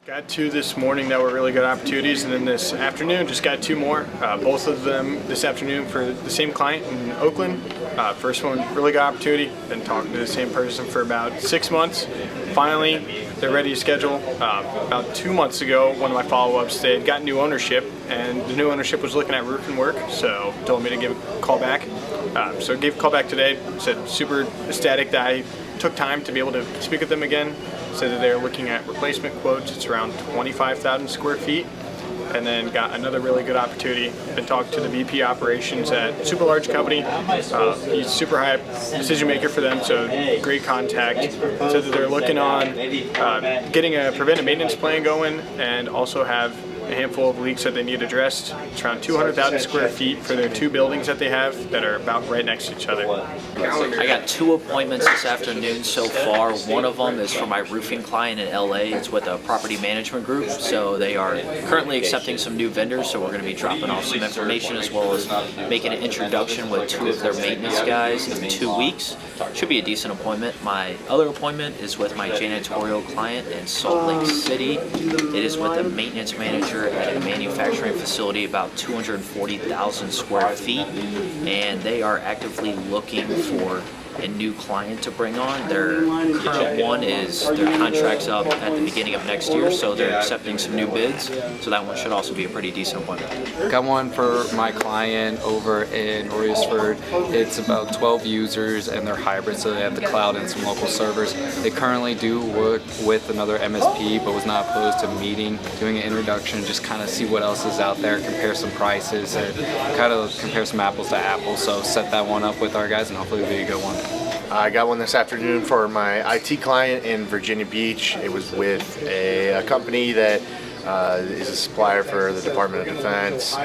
Got two this morning that were really good opportunities, and then this afternoon just got two more. Both of them this afternoon for the same client in Oakland. First one, really good opportunity. Been talking to the same person for about 6 months. Finally, they're ready to schedule. About 2 months ago, one of my follow-ups, they had got new ownership, and the new ownership was looking at roofing work, so told me to give a call back. So I gave a call back today. Said super ecstatic that I took time to be able to speak with them again. Said that they're looking at replacement quotes. It's around 25,000 square feet. And then got another really good opportunity. Been talking to the VP operations at a super large company. He's super high decision maker for them, so great contact. Said that they're looking on getting a preventive maintenance plan going, and also have a handful of leaks that they need addressed. It's around 200,000 square feet for their two buildings that they have that are about right next to each other. I got 2 appointments this afternoon so far. One of them is for my roofing client in LA. It's with a property management group, so they are currently accepting some new vendors, so we're going to be dropping off some information as well as making an introduction with 2 of their maintenance guys in 2 weeks. Should be a decent appointment. My other appointment is with my janitorial client in Salt Lake City. It is with a maintenance manager at a manufacturing facility about 240,000 square feet, and they are actively looking for a new client to bring on. Their current one is their contract's up at the beginning of next year, so they're accepting some new bids, so that one should also be a pretty decent appointment. Got one for my client over in Royersford. It's about 12 users and they're hybrid, so they have the cloud and some local servers. They currently do work with another MSP, but was not opposed to meeting, doing an introduction, just kind of see what else is out there, compare some prices, and kind of compare some apples to apples. So set that one up with our guys and hopefully it'll be a good one. I got one this afternoon for my IT client in Virginia Beach. It was with a company that is a supplier for the Department of Defense.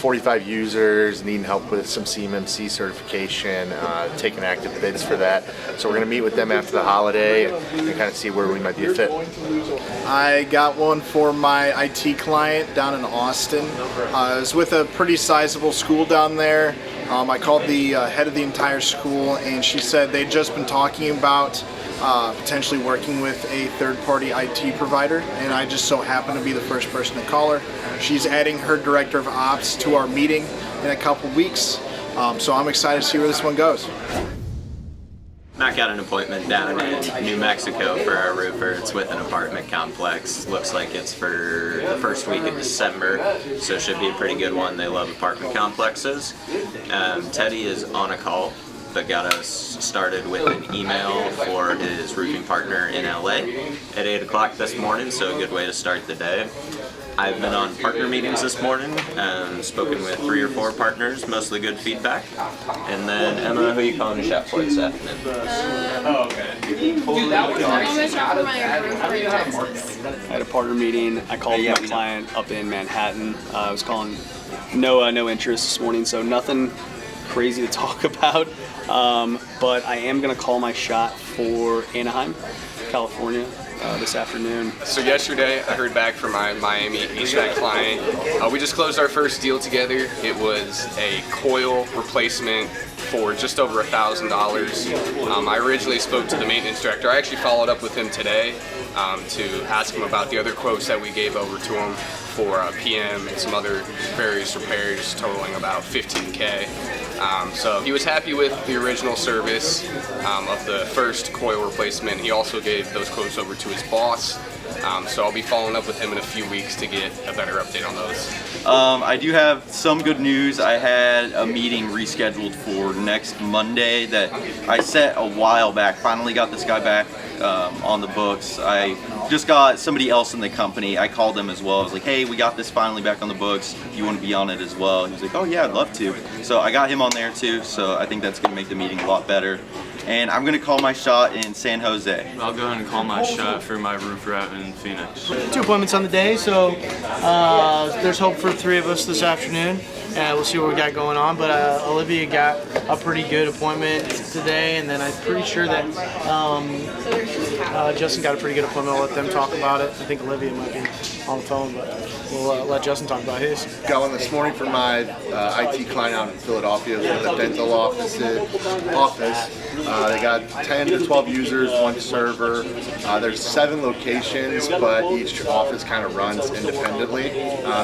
45 users, needing help with some CMMC certification, taking active bids for that. So we're going to meet with them after the holiday and kind of see where we might be a fit. I got one for my IT client down in Austin. I was with a pretty sizable school down there. I called the head of the entire school, and she said they'd just been talking about potentially working with a third-party IT provider, and I just so happened to be the first person to call her. She's adding her director of ops to our meeting in a couple weeks, so I'm excited to see where this one goes. Matt got an appointment down in New Mexico for our roofer. It's with an apartment complex. Looks like it's for the first week of December, so it should be a pretty good one. They love apartment complexes. Teddy is on a call, but got us started with an email for his roofing partner in LA at 8 o'clock this morning, so a good way to start the day. I've been on partner meetings this morning and spoken with 3 or 4 partners, mostly good feedback. And then Emma, who are you calling a shot for this afternoon? I'm a shop for my roofer in Texas. I had a partner meeting. I called my client up in Manhattan. I was calling no interest this morning, so nothing crazy to talk about. But I am going to call my shot for Anaheim, California. This afternoon. So yesterday I heard back from my Miami HVAC client. We just closed our first deal together. It was a coil replacement for just over $1,000. I originally spoke to the maintenance director. I actually followed up with him today to ask him about the other quotes that we gave over to him for PM and some other various repairs totaling about $15K. So he was happy with the original service of the first coil replacement. He also gave those quotes over to his boss. So I'll be following up with him in a few weeks to get a better update on those. I do have some good news. I had a meeting rescheduled for next Monday that I set a while back. Finally got this guy back on the books. I just got somebody else in the company. I called them as well. I was like, hey, we got this finally back on the books. Do you want to be on it as well? And he was like, oh yeah, I'd love to. So I got him on there too. So I think that's going to make the meeting a lot better. And I'm going to call my shot in San Jose. I'll go ahead and call my shot for my roofer out in Phoenix. 2 appointments on the day, so there's hope for 3 of us this afternoon. We'll see what we got going on, but Olivia got a pretty good appointment today, and then I'm pretty sure that Justin got a pretty good appointment. I'll let them talk about it. I think Olivia might be on the phone, but we'll let Justin talk about his. Got one this morning for my IT client out in Philadelphia with the dental office. They got 10 to 12 users, one server. There's 7 locations, but each office kind of runs independently.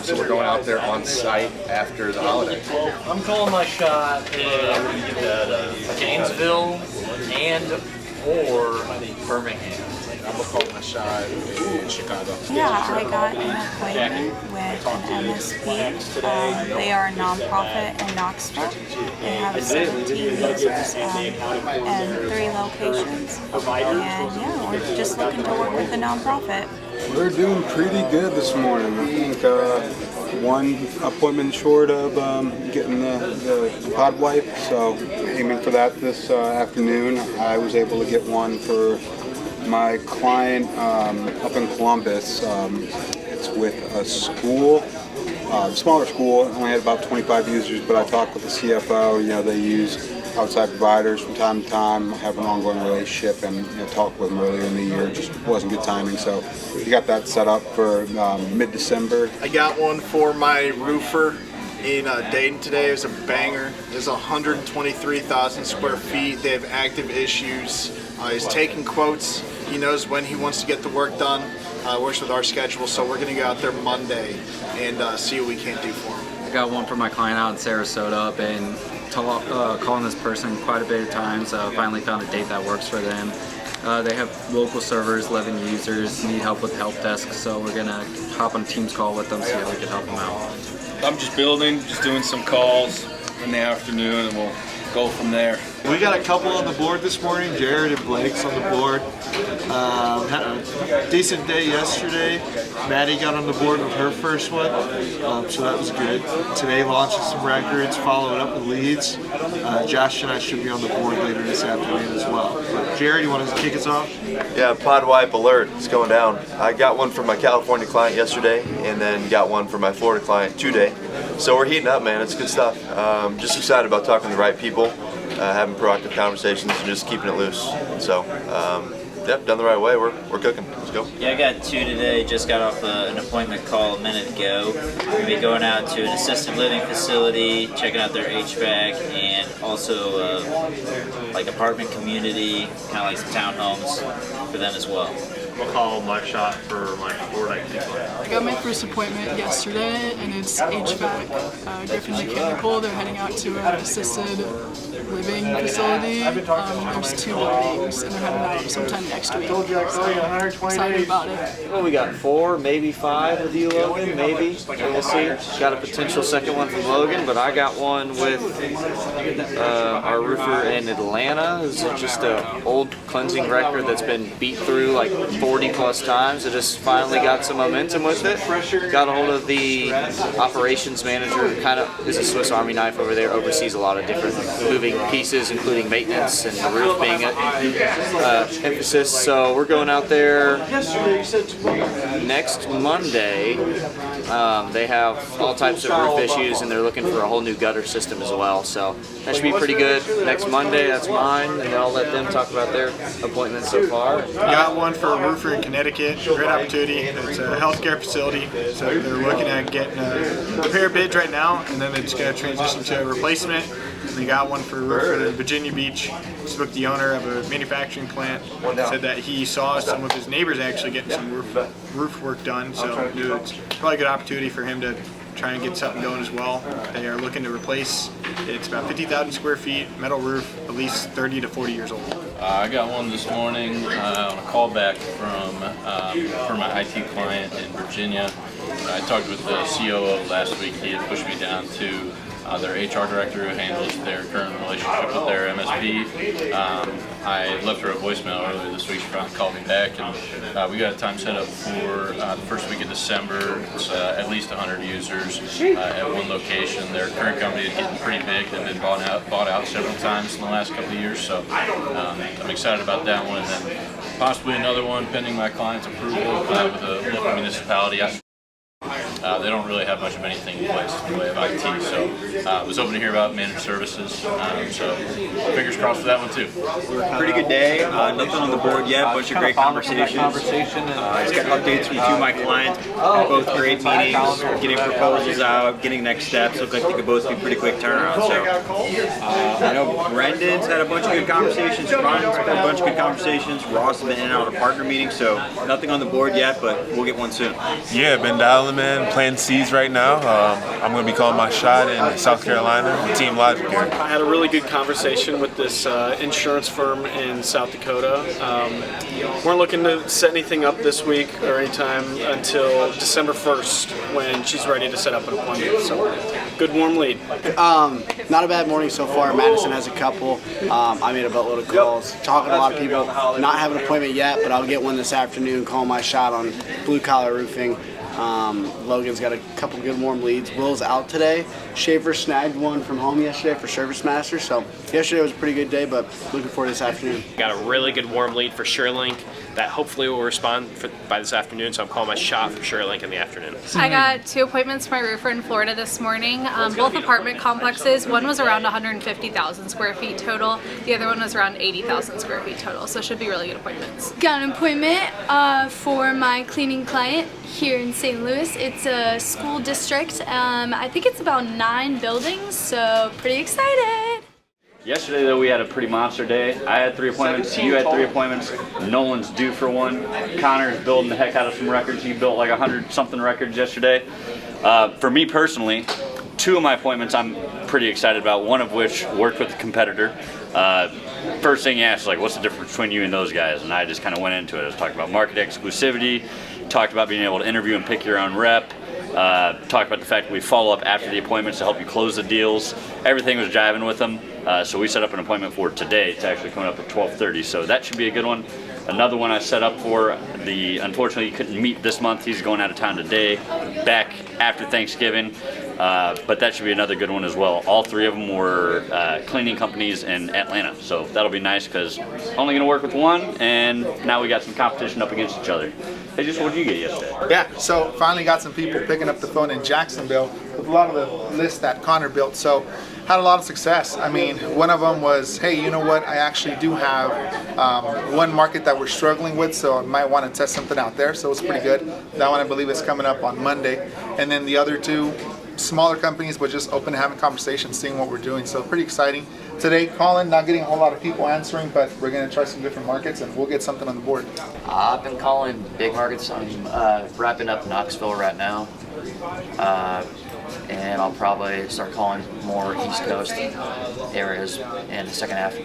So we're going out there on site after the holiday. I'm calling my shot in Gainesville or Birmingham. I'm gonna call my shot in Chicago. Yeah, I got an appointment with an MSP. They are a nonprofit in Knoxville. They have 17 users and 3 locations. And yeah, we're just looking to work with the nonprofit. We're doing pretty good this morning. I think one appointment short of getting the pod wipe, so aiming for that this afternoon. I was able to get one for my client up in Columbus. It's with a school, smaller school. Only had about 25 users, but I talked with the CFO. You know, they use outside providers from time to time, have an ongoing relationship, and talked with them earlier in the year. Just wasn't good timing, so we got that set up for mid-December. I got one for my roofer in Dayton today. It was a banger. It's 123,000 square feet. They have active issues. He's taking quotes. He knows when he wants to get the work done. Works with our schedule, so we're going to go out there Monday and see what we can do for him. I got one for my client out in Sarasota. I've been calling this person quite a bit of times. Finally found a date that works for them. They have local servers, 11 users, need help with the help desk, so we're going to hop on a Teams call with them, see how we can help them out. I'm just doing some calls in the afternoon, and we'll go from there. We got a couple on the board this morning. Jared and Blake's on the board. Had a decent day yesterday. Maddie got on the board with her first one, so that was good. Today launching some records, following up with leads. Josh and I should be on the board later this afternoon as well. But Jared, you want to kick us off? Yeah, pod wipe alert, it's going down. I got one for my California client yesterday, and then got one for my Florida client today. So we're heating up, man. It's good stuff. Just excited about talking to the right people, having proactive conversations, and just keeping it loose. So, yep, done the right way. We're cooking. Let's go. Yeah, I got 2 today. Just got off an appointment call a minute ago. We're going to be going out to an assisted living facility, checking out their HVAC, and also like apartment community, kind of like some townhomes for them as well. We'll call my shot for my Florida IT client. I got my first appointment yesterday, and it's HVAC. Griffin Mechanical. They're heading out to an assisted living facility. There's 2 buildings, and they're heading out sometime next week. So excited about it. Well, we got 4, maybe 5 with you, Logan. Maybe we'll see. Got a potential second one from Logan, but I got one with our roofer in Atlanta. It's just an old cleansing record that's been beat through like 40 plus times. It just finally got some momentum with it. Got a hold of the operations manager, kind of is a Swiss Army knife over there, oversees a lot of different moving pieces, including maintenance and the roof being an emphasis. So we're going out there next Monday. They have all types of roof issues, and they're looking for a whole new gutter system as well. So that should be pretty good. Next Monday, that's mine, and then I'll let them talk about their appointments so far. Got one for a roofer in Connecticut. Great opportunity. It's a healthcare facility, so they're looking at getting a repair bid right now, and then it's going to transition to a replacement. We got one for a roofer in Virginia Beach. Spoke to the owner of a manufacturing plant. Said that he saw some of his neighbors actually getting some roof work done, so it's probably a good opportunity for him to try and get something going as well. They are looking to replace, it's about 50,000 square feet, metal roof, at least 30 to 40 years old. I got one this morning on a callback for my IT client in Virginia. I talked with the COO last week. He had pushed me down to their HR director who handles their current relationship with their MSP. I left her a voicemail earlier this week. She finally called me back, and we got a time set up for the first week of December. It's at least 100 users at one location. Their current company is getting pretty big. They've been bought out several times in the last couple of years, so I'm excited about that one. And then possibly another one pending my client's approval with a local municipality. they don't really have much of anything in place in the way of IT. So I was hoping to hear about managed services. So fingers crossed for that one too. Pretty good day. Nothing on the board yet. Bunch of great conversations. Just got updates from two of my clients. Both great meetings. Getting proposals out. Getting next steps. Look like they could both be pretty quick turnaround. So I know Brendan's had a bunch of good conversations. Ryan's had a bunch of good conversations. Ross has been in and out of partner meetings. So nothing on the board yet, but we'll get one soon. Yeah, been dialing, man. Playing C's right now. I'm going to be calling my shot in South Carolina with Team Logic here. I had a really good conversation with this insurance firm in South Dakota. We're looking to set anything up this week or anytime until December 1st when she's ready to set up an appointment. So, good warm lead. Not a bad morning so far. Madison has a couple. I made a boatload of calls, talking to a lot of people. Not have an appointment yet, but I'll get one this afternoon, calling my shot on blue collar roofing. Logan's got a couple good warm leads. Will's out today. Schaefer snagged one from home yesterday for Service Master. So yesterday was a pretty good day, but looking forward to this afternoon. Got a really good warm lead for SureLink that hopefully will respond by this afternoon. So I'm calling my shot for SureLink in the afternoon. I got 2 appointments for my roofer in Florida this morning. Both apartment complexes. One was around 150,000 square feet total. The other one was around 80,000 square feet total. So it should be really good appointments. Got an appointment for my cleaning client here in St. Louis. It's a school district. I think it's about 9 buildings, so pretty excited. Yesterday, though, we had a pretty monster day. I had 3 appointments, you had 3 appointments, Nolan's due for one. Connor's building the heck out of some records. He built like 100-something records yesterday. For me personally, 2 of my appointments I'm pretty excited about, one of which worked with a competitor. First thing he asked, like, what's the difference between you and those guys? And I just kind of went into it. I was talking about market exclusivity, talked about being able to interview and pick your own rep, talked about the fact that we follow up after the appointments to help you close the deals. Everything was jiving with them. So we set up an appointment for today. It's actually coming up at 12:30, so that should be a good one. Another one I set up for, unfortunately he couldn't meet this month. He's going out of town today, back after Thanksgiving, but that should be another good one as well. All 3 of them were cleaning companies in Atlanta, so that'll be nice because only going to work with one, and now we got some competition up against each other. Hey, just what did you get yesterday? Yeah, so finally got some people picking up the phone in Jacksonville with a lot of the lists that Connor built. So had a lot of success. I mean, one of them was, hey, you know what? I actually do have one market that we're struggling with, so I might want to test something out there. So it's pretty good. That one I believe is coming up on Monday. And then the other 2, smaller companies, but just open to having conversations, seeing what we're doing. So pretty exciting. Today, calling, not getting a whole lot of people answering, but we're going to try some different markets and we'll get something on the board. I've been calling big markets. I'm wrapping up Knoxville right now. And I'll probably start calling more East Coast areas in the second half.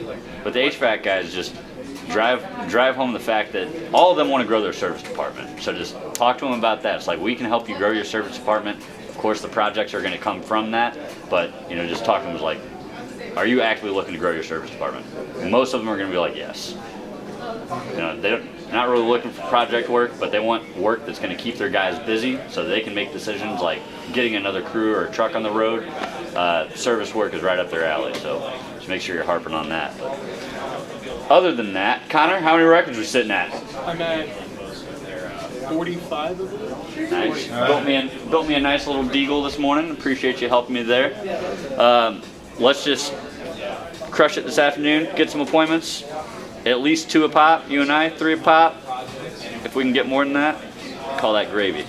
But the HVAC guys just drive home the fact that all of them want to grow their service department. So just talk to them about that. It's like, we can help you grow your service department. Of course, the projects are going to come from that, but just talk to them like, are you actively looking to grow your service department? Most of them are going to be like, yes. They're not really looking for project work, but they want work that's going to keep their guys busy so they can make decisions like getting another crew or a truck on the road. Service work is right up their alley, so just make sure you're harping on that. Other than that, Connor, how many records are we sitting at? I'm at 45 of it. Nice. Built me a nice little deagle this morning. Appreciate you helping me there. Let's just crush it this afternoon, get some appointments. At least 2 a pop, you and I, 3 a pop. If we can get more than that, call that gravy.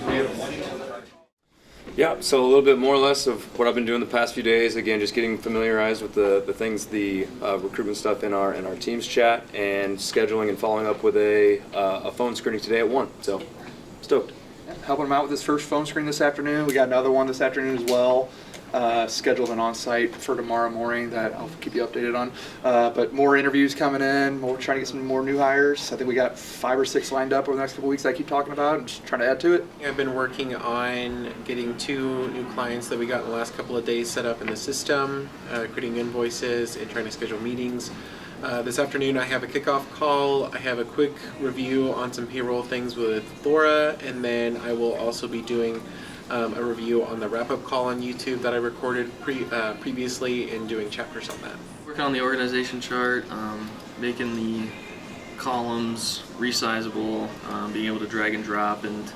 Yeah, so a little bit more or less of what I've been doing the past few days. Again, just getting familiarized with the things, the recruitment stuff in our Teams chat, and scheduling and following up with a phone screening today at 1. So, stoked. Helping them out with this first phone screen this afternoon. We got another one this afternoon as well. Scheduled an on-site for tomorrow morning that I'll keep you updated on. But more interviews coming in. We're trying to get some more new hires. I think we got 5 or 6 lined up over the next couple weeks that I keep talking about and just trying to add to it. I've been working on getting 2 new clients that we got in the last couple of days set up in the system, creating invoices and trying to schedule meetings. This afternoon I have a kickoff call. I have a quick review on some payroll things with Laura, and then I will also be doing a review on the wrap-up call on YouTube that I recorded previously and doing chapters on that. Working on the organization chart, making the columns resizable, being able to drag and drop, and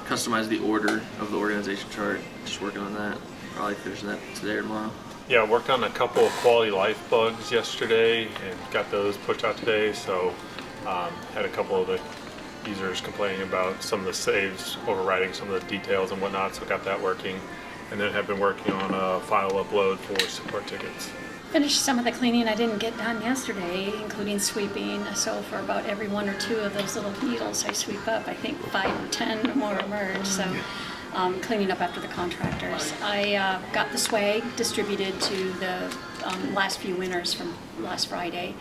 customize the order of the organization chart. Just working on that. Probably finishing that today or tomorrow. Yeah, I worked on a couple of quality life bugs yesterday and got those pushed out today. So had a couple of the users complaining about some of the saves overriding some of the details and whatnot, so got that working. And then have been working on a file upload for support tickets. Finished some of the cleaning I didn't get done yesterday, including sweeping. So for about every 1 or 2 of those little needles I sweep up, I think 5 or 10 more emerge. So cleaning up after the contractors. I got the swag distributed to the last few winners from last Friday.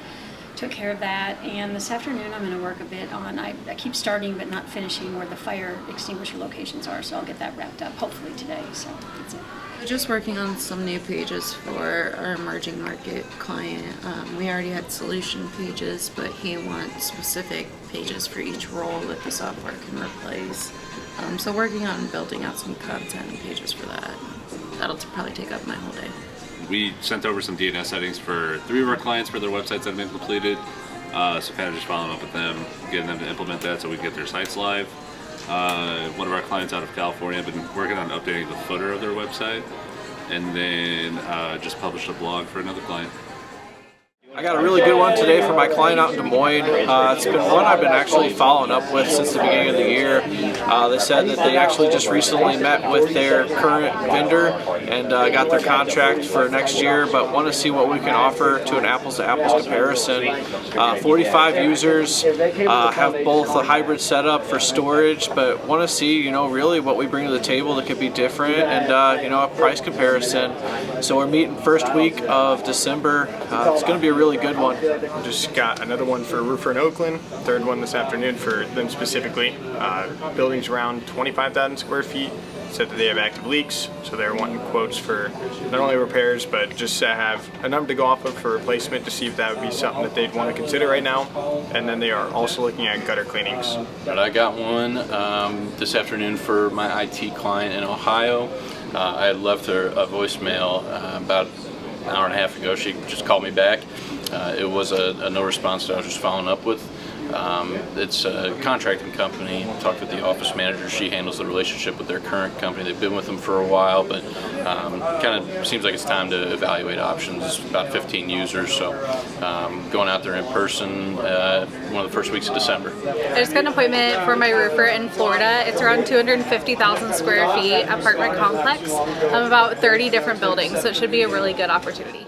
Took care of that, and this afternoon I'm going to work a bit on, I keep starting but not finishing where the fire extinguisher locations are, so I'll get that wrapped up hopefully today. So that's it. Just working on some new pages for our emerging market client. We already had solution pages, but he wants specific pages for each role that the software can replace. So working on building out some content and pages for that. That'll probably take up my whole day. We sent over some DNS settings for 3 of our clients for their websites that have been completed. So kind of just following up with them, getting them to implement that so we can get their sites live. One of our clients out of California have been working on updating the footer of their website, and then just published a blog for another client. I got a really good one today for my client out in Des Moines. It's been one I've been actually following up with since the beginning of the year. They said that they actually just recently met with their current vendor and got their contract for next year, but want to see what we can offer to an apples-to-apples comparison. 45 users, have both a hybrid setup for storage, but want to see, really what we bring to the table that could be different, and a price comparison. So we're meeting first week of December. It's going to be a really good one. Just got another one for a roofer in Oakland, third one this afternoon for them specifically. Building's around 25,000 square feet. Said that they have active leaks, so they're wanting quotes for not only repairs, but just to have a number to go off of for replacement to see if that would be something that they'd want to consider right now. And then they are also looking at gutter cleanings. But I got one this afternoon for my IT client in Ohio. I had left her a voicemail about an hour and a half ago. She just called me back. It was a no response that I was just following up with. It's a contracting company. Talked with the office manager. She handles the relationship with their current company. They've been with them for a while, but kind of seems like it's time to evaluate options. It's about 15 users, so going out there in person one of the first weeks of December. I just got an appointment for my roofer in Florida. It's around 250,000 square feet apartment complex of about 30 different buildings, so it should be a really good opportunity.